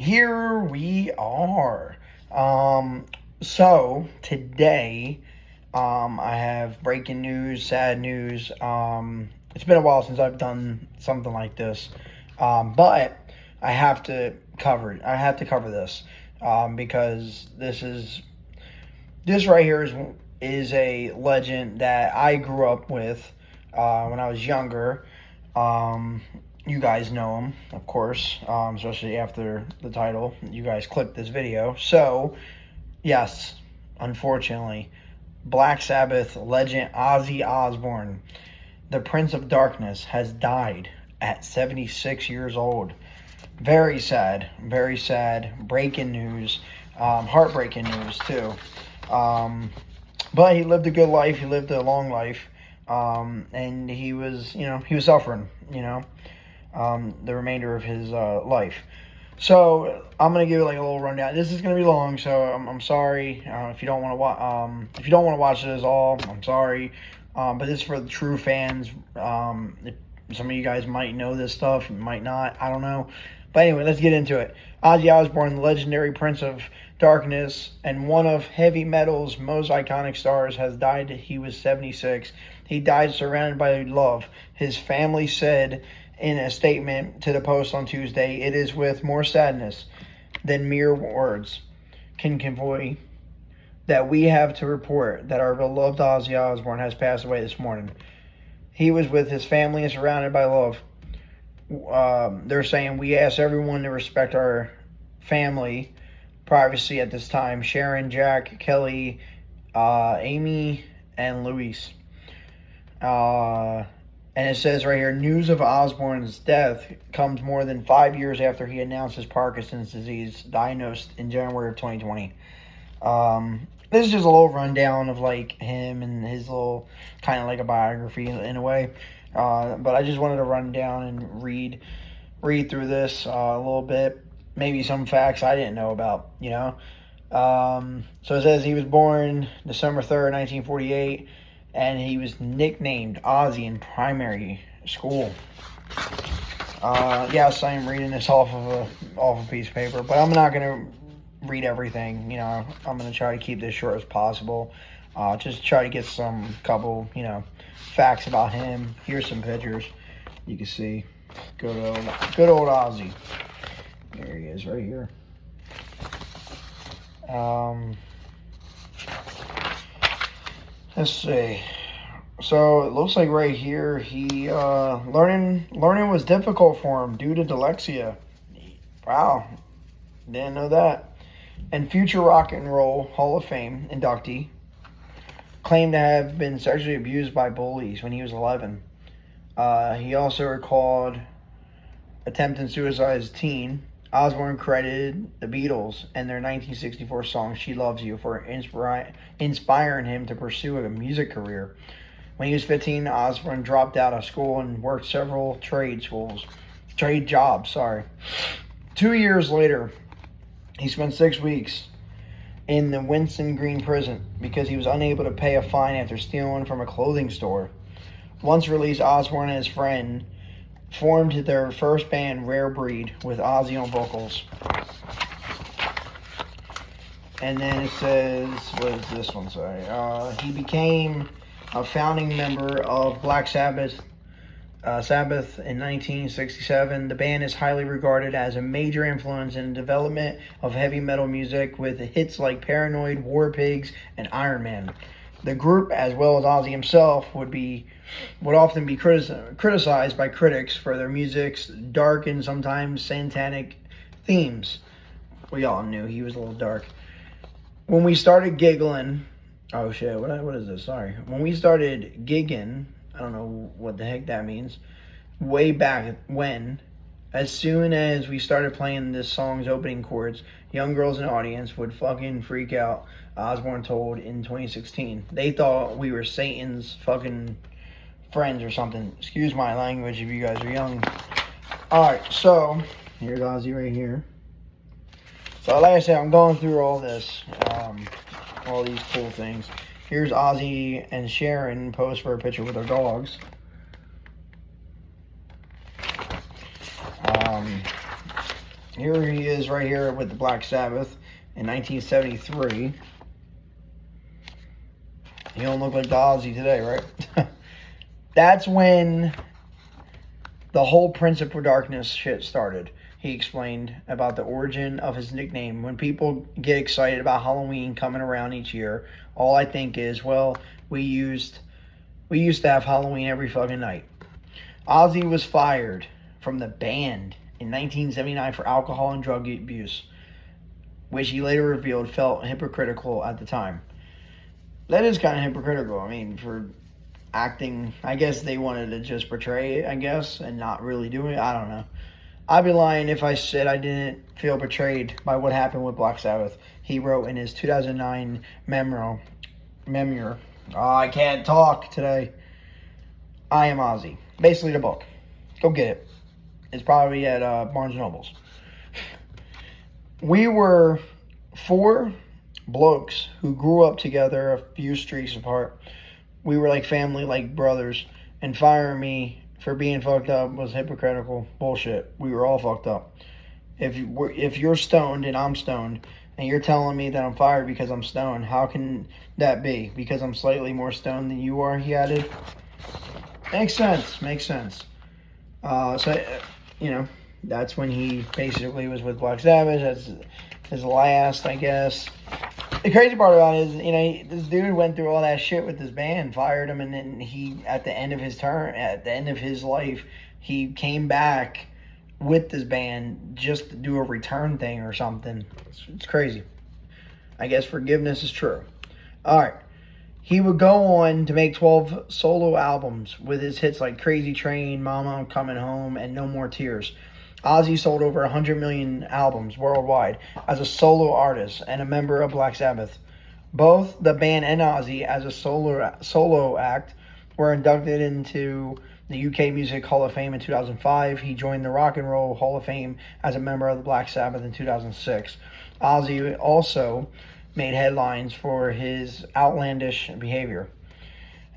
here we are. So today, I have breaking news, sad news. It's been a while since I've done something like this, but I have to cover it. I have to cover this because this right here is a legend that I grew up with when I was younger. You guys know him, of course, especially after the title. You guys clicked this video. So, yes, unfortunately, Black Sabbath legend Ozzy Osbourne, the Prince of Darkness, has died at 76 years old. Very sad, very sad. Breaking news, heartbreaking news, too. But he lived a good life. He lived a long life. And he was suffering, the remainder of his life. So I'm gonna give it like a little rundown. This is gonna be long, so I'm sorry if you don't want to watch. If you don't want to watch this all, I'm sorry. But this is for the true fans. Some of you guys might know this stuff, might not. I don't know. But anyway, let's get into it. Ozzy Osbourne, the legendary Prince of Darkness and one of heavy metal's most iconic stars, has died. He was 76. He died surrounded by love. His family said in a statement to the Post on Tuesday, "It is with more sadness than mere words can convey that we have to report that our beloved Ozzy Osbourne has passed away this morning. He was with his family and surrounded by love." They're saying, "We ask everyone to respect our family privacy at this time. Sharon, Jack, Kelly, Amy, and Luis." And it says right here, news of Osbourne's death comes more than 5 years after he announced his Parkinson's disease, diagnosed in January of 2020. This is just a little rundown of like him and his little kind of like a biography in a way. But I just wanted to run down and read through this a little bit. Maybe some facts I didn't know about, So it says he was born December 3rd, 1948, and he was nicknamed Ozzy in primary school. Yes, I am reading this off of a piece of paper, but I'm not going to read everything. I'm going to try to keep this short as possible. Just try to get some couple, facts about him. Here's some pictures you can see. Good old Ozzy. There he is, right here. Let's see. So it looks like right here he learning was difficult for him due to dyslexia. Wow, didn't know that. And future Rock and Roll Hall of Fame inductee claimed to have been sexually abused by bullies when he was 11. He also recalled attempting suicide as a teen. Osbourne credited the Beatles and their 1964 song "She Loves You" for inspiring him to pursue a music career. When he was 15, Osbourne dropped out of school and worked several trade jobs. 2 years later, he spent 6 weeks in the Winston Green prison because he was unable to pay a fine after stealing from a clothing store. Once released, Osbourne and his friend formed their first band, Rare Breed, with Ozzy on vocals. And then it says, what does this one say? He became a founding member of Black Sabbath in 1967. The band is highly regarded as a major influence in the development of heavy metal music, with hits like Paranoid, War Pigs, and Iron Man. The group, as well as Ozzy himself, would often be criticized by critics for their music's dark and sometimes satanic themes. We all knew he was a little dark. When we started giggling, oh shit, what is this? Sorry. When we started gigging, I don't know what the heck that means, way back when, as soon as we started playing this song's opening chords, young girls in the audience would fucking freak out, Osbourne told in 2016. They thought we were Satan's fucking friends or something. Excuse my language if you guys are young. Alright, so here's Ozzy right here. So like I said, I'm going through all this, all these cool things. Here's Ozzy and Sharon posed for a picture with their dogs. Here he is right here with the Black Sabbath in 1973. You don't look like the Ozzy today, right? That's when the whole Prince of Darkness shit started. He explained about the origin of his nickname. When people get excited about Halloween coming around each year, all I think is, well, we used to have Halloween every fucking night. Ozzy was fired from the band in 1979 for alcohol and drug abuse, which he later revealed felt hypocritical at the time. That is kind of hypocritical. I mean, for acting, I guess they wanted to just portray it, I guess, and not really do it. I don't know. I'd be lying if I said I didn't feel betrayed by what happened with Black Sabbath. He wrote in his 2009 memoir. Oh, I can't talk today. I Am Ozzy. Basically the book. Go get it. It's probably at Barnes & Noble's. We were 4 blokes who grew up together a few streets apart. We were like family, like brothers. And firing me for being fucked up was hypocritical bullshit. We were all fucked up. If you're stoned and I'm stoned, and you're telling me that I'm fired because I'm stoned, how can that be? Because I'm slightly more stoned than you are, he added. Makes sense. That's when he basically was with Black Sabbath. That's his last, I guess. The crazy part about it is, this dude went through all that shit with his band, fired him, and then he, at the end of his life, he came back with this band just to do a return thing or something. It's crazy. I guess forgiveness is true. All right. He would go on to make 12 solo albums with his hits like Crazy Train, Mama, I'm Coming Home, and No More Tears. Ozzy sold over 100 million albums worldwide as a solo artist and a member of Black Sabbath. Both the band and Ozzy, as a solo act, were inducted into the UK Music Hall of Fame in 2005. He joined the Rock and Roll Hall of Fame as a member of the Black Sabbath in 2006. Ozzy also made headlines for his outlandish behavior.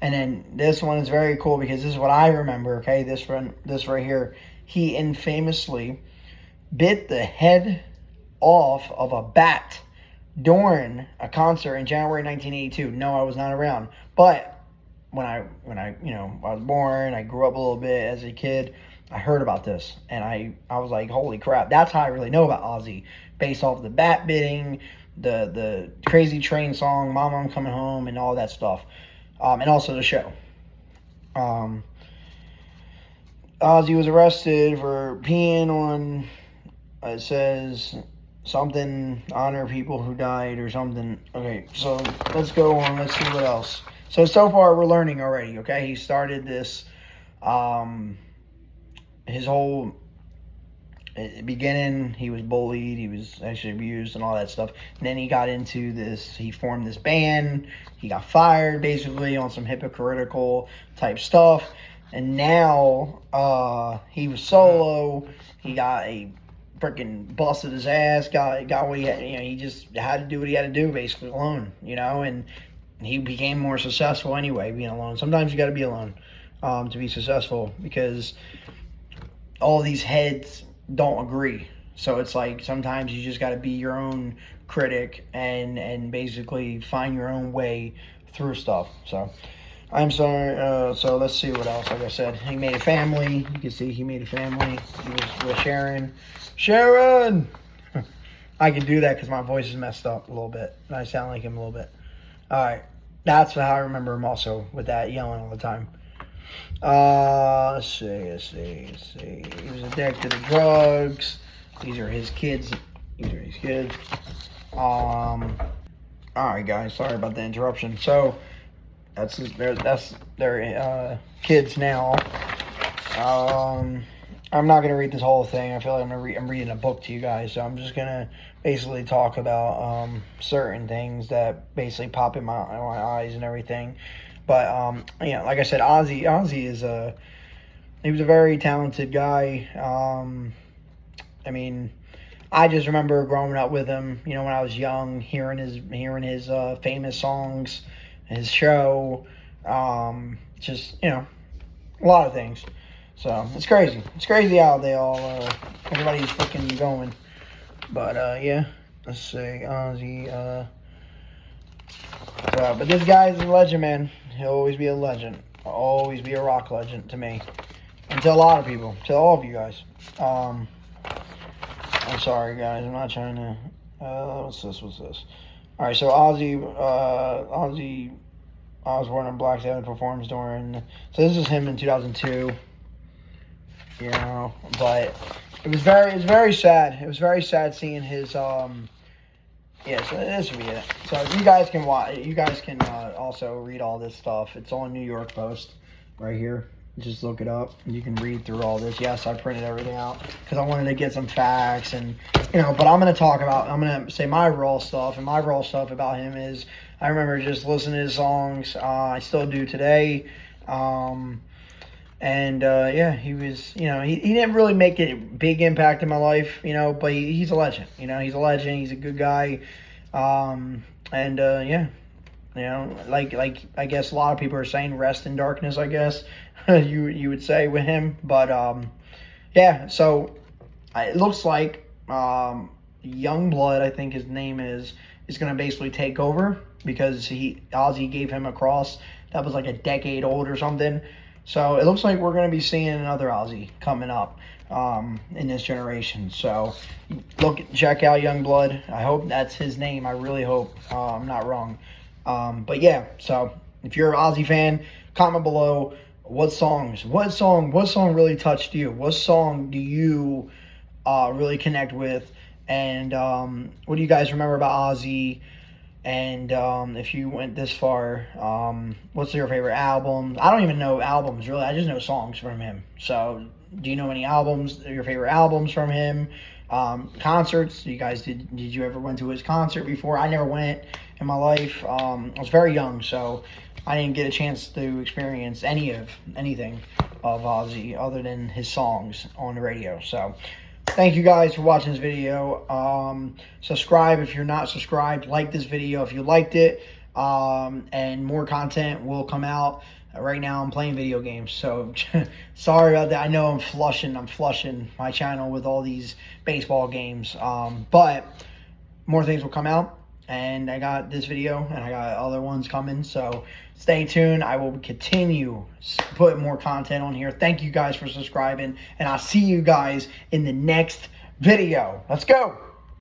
And then this one is very cool because this is what I remember, okay? This right here. He infamously bit the head off of a bat during a concert in January 1982. No, I was not around. But when I was born, I grew up a little bit as a kid, I heard about this. And I was like, holy crap. That's how I really know about Ozzy. Based off the bat bitting, the Crazy Train song, Mama, I'm Coming Home, and all that stuff. And also the show. Ozzy was arrested for peeing on, it says, something, honor people who died or something. Okay, so let's go on. Let's see what else. So far we're learning already, okay? He started this, his whole beginning, he was bullied, he was actually abused and all that stuff. And then he got into this, he formed this band, he got fired basically on some hypocritical type stuff. And now he was solo, he got a freaking busted his ass, got what he had, he just had to do what he had to do basically alone, and he became more successful anyway being alone. Sometimes you got to be alone to be successful because all these heads don't agree. So it's like sometimes you just got to be your own critic and basically find your own way through stuff. So I'm sorry. So let's see what else. Like I said, he made a family. You can see he made a family. He was with Sharon. I can do that because my voice is messed up a little bit. And I sound like him a little bit. All right. That's how I remember him also, with that yelling all the time. Let's see. He was addicted to drugs. These are his kids. All right, guys. Sorry about the interruption. So that's their kids now. I'm not gonna read this whole thing. I feel like I'm reading a book to you guys. So I'm just gonna basically talk about certain things that basically pop in my eyes and everything. But like I said, Ozzy is he was a very talented guy. I mean, I just remember growing up with him. When I was young, hearing his famous songs, his show, just a lot of things. So it's crazy. It's crazy how they all everybody's fucking going. But yeah, let's see, Ozzy. But this guy is a legend, man. He'll always be a legend. Always be a rock legend to me, and to a lot of people, to all of you guys. I'm sorry, guys. I'm not trying to. What's this? What's this? All right. So Ozzy Osbourne and Black Sabbath performs during. So this is him in 2002. You know, but it was very sad. It was very sad seeing his. Yeah. So this will be it. So you guys can watch. You guys can also read all this stuff. It's on New York Post, right here. Just look it up. You can read through all this. Yes, I printed everything out because I wanted to get some facts and, you know, but I'm going to say my raw stuff. And my raw stuff about him is I remember just listening to his songs. I still do today. Yeah, he was, you know, he didn't really make a big impact in my life, you know, but he's a legend. You know, he's a legend. He's a good guy. Yeah. You know, like I guess a lot of people are saying rest in darkness, I guess you would say with him. But yeah, so it looks like Young Blood, I think his name is going to basically take over because Ozzy gave him a cross that was like a decade old or something. So it looks like we're going to be seeing another Ozzy coming up in this generation. So check out Young Blood. I hope that's his name. I really hope I'm not wrong. But yeah, so if you're an Ozzy fan, comment below what song really touched you? What song do you really connect with? And what do you guys remember about Ozzy? And if you went this far, what's your favorite album? I don't even know albums really. I just know songs from him. So do you know any albums? Your favorite albums from him? Concerts? You guys did you ever went to his concert before? I never went in my life. I was very young, so I didn't get a chance to experience anything of Ozzy other than his songs on the radio. So thank you guys for watching this video. Subscribe if you're not subscribed. Like this video if you liked it. And more content will come out. Right now I'm playing video games, so sorry about that. I know I'm flushing my channel with all these baseball games. But more things will come out. And I got this video and I got other ones coming, so stay tuned. I will continue putting more content on here. Thank you guys for subscribing, and I'll see you guys in the next video. Let's go.